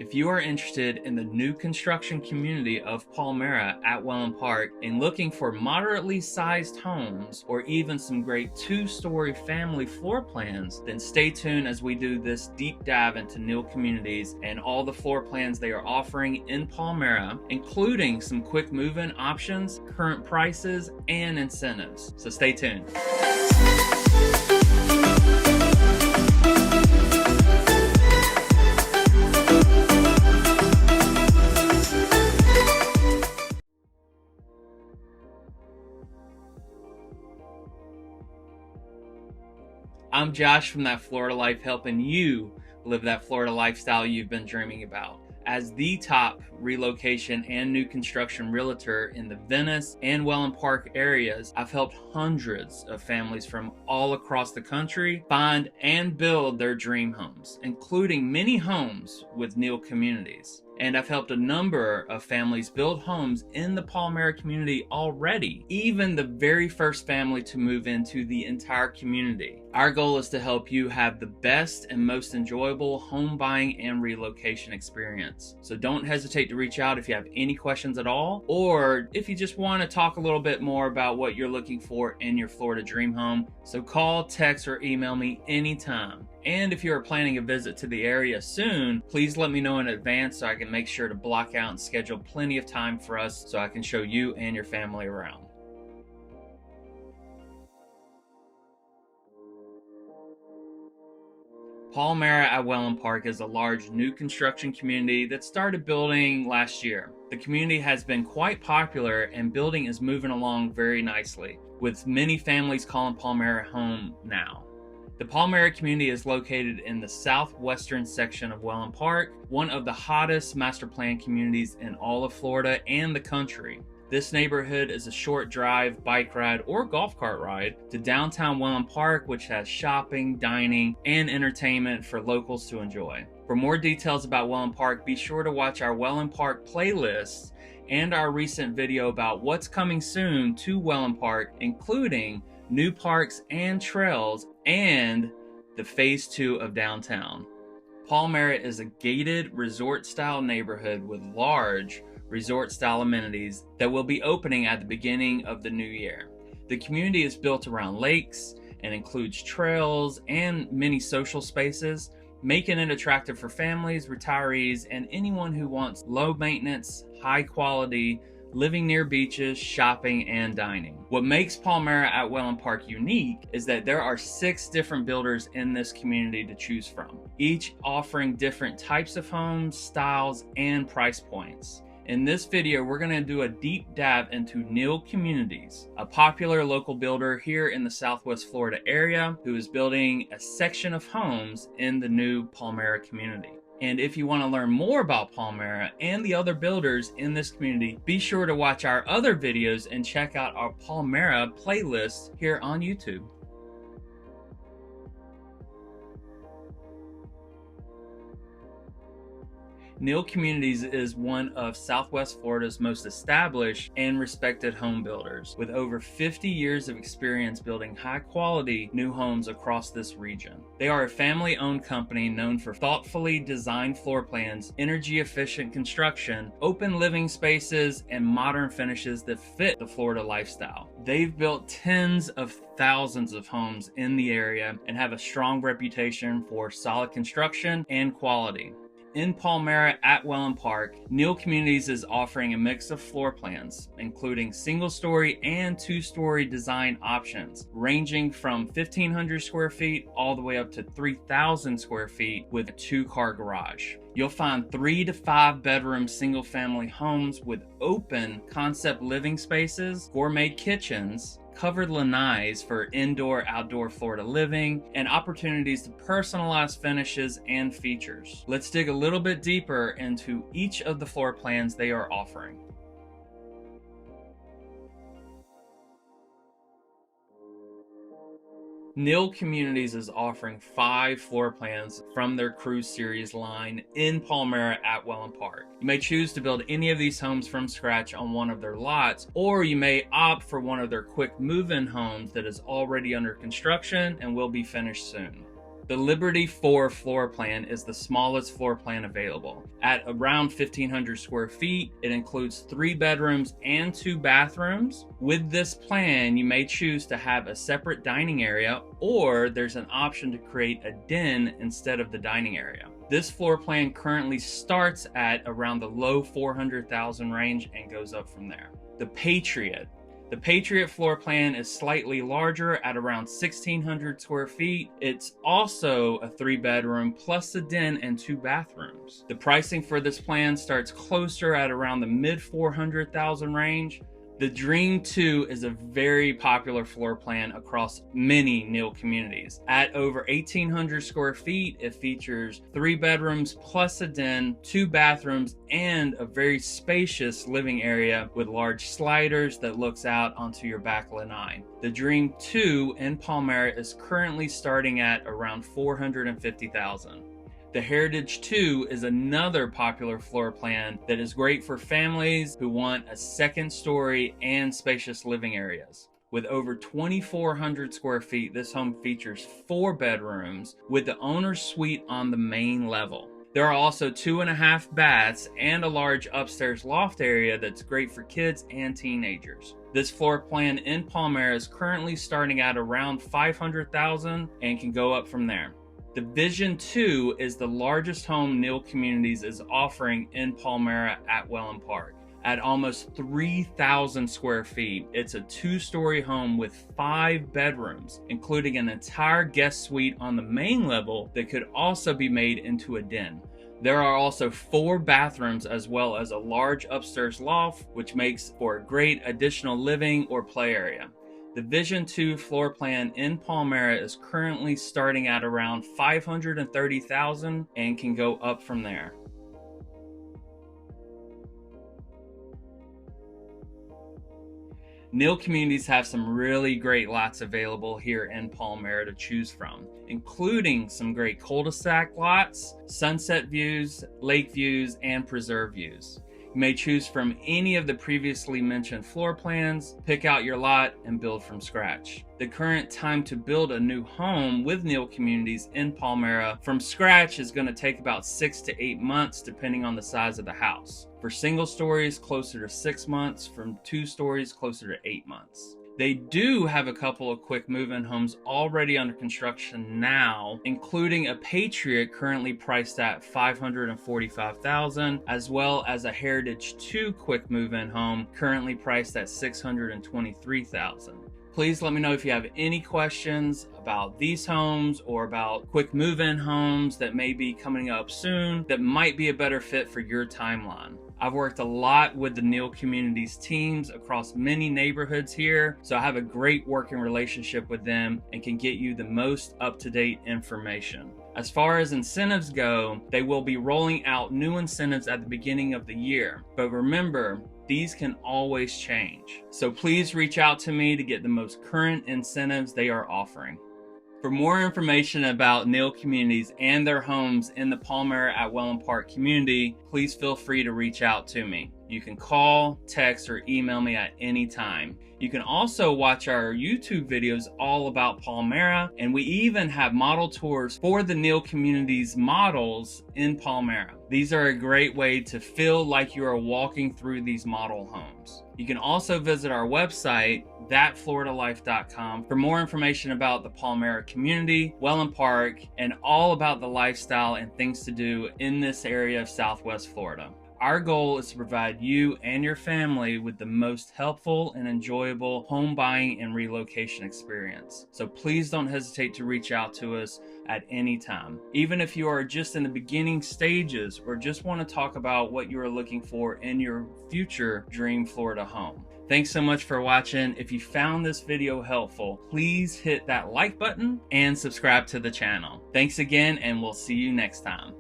If you are interested in the new construction community of Palmera at Wellen Park and looking for moderately sized homes or even some great two-story family floor plans, then stay tuned as we do this deep dive into Neal Communities and all the floor plans they are offering in Palmera, including some quick move-in options, current prices, and incentives. So stay tuned. I'm Josh from That Florida Life, helping you live that Florida lifestyle you've been dreaming about. As the top relocation and new construction realtor in the Venice and Wellen Park areas, I've helped hundreds of families from all across the country find and build their dream homes, including many homes with Neal Communities. And I've helped a number of families build homes in the Palmera community already, even the very first family to move into the entire community. Our goal is to help you have the best and most enjoyable home buying and relocation experience. So don't hesitate to reach out if you have any questions at all, or if you just want to talk a little bit more about what you're looking for in your Florida dream home. So call, text, or email me anytime. And if you are planning a visit to the area soon, please let me know in advance so I can make sure to block out and schedule plenty of time for us so I can show you and your family around. Palmera at Wellen Park is a large new construction community that started building last year. The community has been quite popular and building is moving along very nicely, with many families calling Palmera home now. The Palmera community is located in the southwestern section of Wellen Park, one of the hottest master plan communities in all of Florida and the country. This neighborhood is a short drive, bike ride, or golf cart ride to downtown Wellen Park, which has shopping, dining, and entertainment for locals to enjoy. For more details about Wellen Park, be sure to watch our Wellen Park playlist and our recent video about what's coming soon to Wellen Park, including new parks and trails and the phase 2 of downtown. Palmera is a gated resort-style neighborhood with large resort-style amenities that will be opening at the beginning of the new year. The community is built around lakes and includes trails and many social spaces, making it attractive for families, retirees, and anyone who wants low maintenance, high quality, living near beaches, shopping, and dining. What makes Palmera at Wellen Park unique is that there are 6 different builders in this community to choose from, each offering different types of homes, styles, and price points. In this video, we're going to do a deep dive into Neal Communities, a popular local builder here in the Southwest Florida area who is building a section of homes in the new Palmera community. And if you want to learn more about Palmera and the other builders in this community, be sure to watch our other videos and check out our Palmera playlist here on YouTube. Neal Communities is one of Southwest Florida's most established and respected home builders, with over 50 years of experience building high-quality new homes across this region. They are a family-owned company known for thoughtfully designed floor plans, energy-efficient construction, open living spaces, and modern finishes that fit the Florida lifestyle. They've built tens of thousands of homes in the area and have a strong reputation for solid construction and quality. In Palmera at Wellen Park, Neal Communities is offering a mix of floor plans, including single-story and two-story design options, ranging from 1,500 square feet all the way up to 3,000 square feet with a 2-car garage. You'll find 3 to 5 bedroom single-family homes with open concept living spaces, gourmet kitchens, covered lanais for indoor-outdoor Florida living, and opportunities to personalize finishes and features. Let's dig a little bit deeper into each of the floor plans they are offering. Neal Communities is offering 5 floor plans from their Cruise Series line in Palmera at Wellen Park. You may choose to build any of these homes from scratch on one of their lots, or you may opt for one of their quick move-in homes that is already under construction and will be finished soon. The Liberty 4 floor plan is the smallest floor plan available. At around 1,500 square feet, it includes 3 bedrooms and 2 bathrooms. With this plan, you may choose to have a separate dining area, or there's an option to create a den instead of the dining area. This floor plan currently starts at around the low 400,000 range and goes up from there. The Patriot. The Patriot floor plan is slightly larger at around 1,600 square feet. It's also a 3-bedroom plus a den and 2 bathrooms. The pricing for this plan starts closer at around the mid 400,000 range. The Dream 2 is a very popular floor plan across many Neal communities. At over 1,800 square feet, it features 3 bedrooms plus a den, 2 bathrooms, and a very spacious living area with large sliders that looks out onto your back lanai. The Dream 2 in Palmera is currently starting at around 450,000. The Heritage 2 is another popular floor plan that is great for families who want a second story and spacious living areas. With over 2,400 square feet, this home features 4 bedrooms with the owner's suite on the main level. There are also 2.5 baths and a large upstairs loft area that's great for kids and teenagers. This floor plan in Palmera is currently starting at around 500,000 and can go up from there. The Vision 2 is the largest home Neal Communities is offering in Palmera at Wellen Park. At almost 3,000 square feet, it's a 2-story home with 5 bedrooms, including an entire guest suite on the main level that could also be made into a den. There are also 4 bathrooms as well as a large upstairs loft, which makes for a great additional living or play area. The Vision 2 floor plan in Palmera is currently starting at around 530,000 and can go up from there. Neal Communities have some really great lots available here in Palmera to choose from, including some great cul-de-sac lots, sunset views, lake views, and preserve views. You may choose from any of the previously mentioned floor plans, pick out your lot, and build from scratch. The current time to build a new home with Neal Communities in Palmera from scratch is going to take about 6 to 8 months depending on the size of the house. For single stories, closer to 6 months. From 2 stories, closer to 8 months. They do have a couple of quick move-in homes already under construction now, including a Patriot currently priced at $545,000, as well as a Heritage 2 quick move-in home currently priced at $623,000. Please let me know if you have any questions about these homes or about quick move-in homes that may be coming up soon that might be a better fit for your timeline. I've worked a lot with the Neal Communities teams across many neighborhoods here, so I have a great working relationship with them and can get you the most up-to-date information. As far as incentives go, they will be rolling out new incentives at the beginning of the year. But remember, these can always change. So please reach out to me to get the most current incentives they are offering. For more information about Neal Communities and their homes in the Palmera at Wellen Park community, please feel free to reach out to me. You can call, text, or email me at any time. You can also watch our YouTube videos all about Palmera, and we even have model tours for the Neal Communities models in Palmera. These are a great way to feel like you are walking through these model homes. You can also visit our website, thatfloridalife.com, for more information about the Palmera community, Wellen Park, and all about the lifestyle and things to do in this area of Southwest Florida. Our goal is to provide you and your family with the most helpful and enjoyable home buying and relocation experience. So please don't hesitate to reach out to us at any time. Even if you are just in the beginning stages or just want to talk about what you are looking for in your future dream Florida home. Thanks so much for watching. If you found this video helpful, please hit that like button and subscribe to the channel. Thanks again, and we'll see you next time.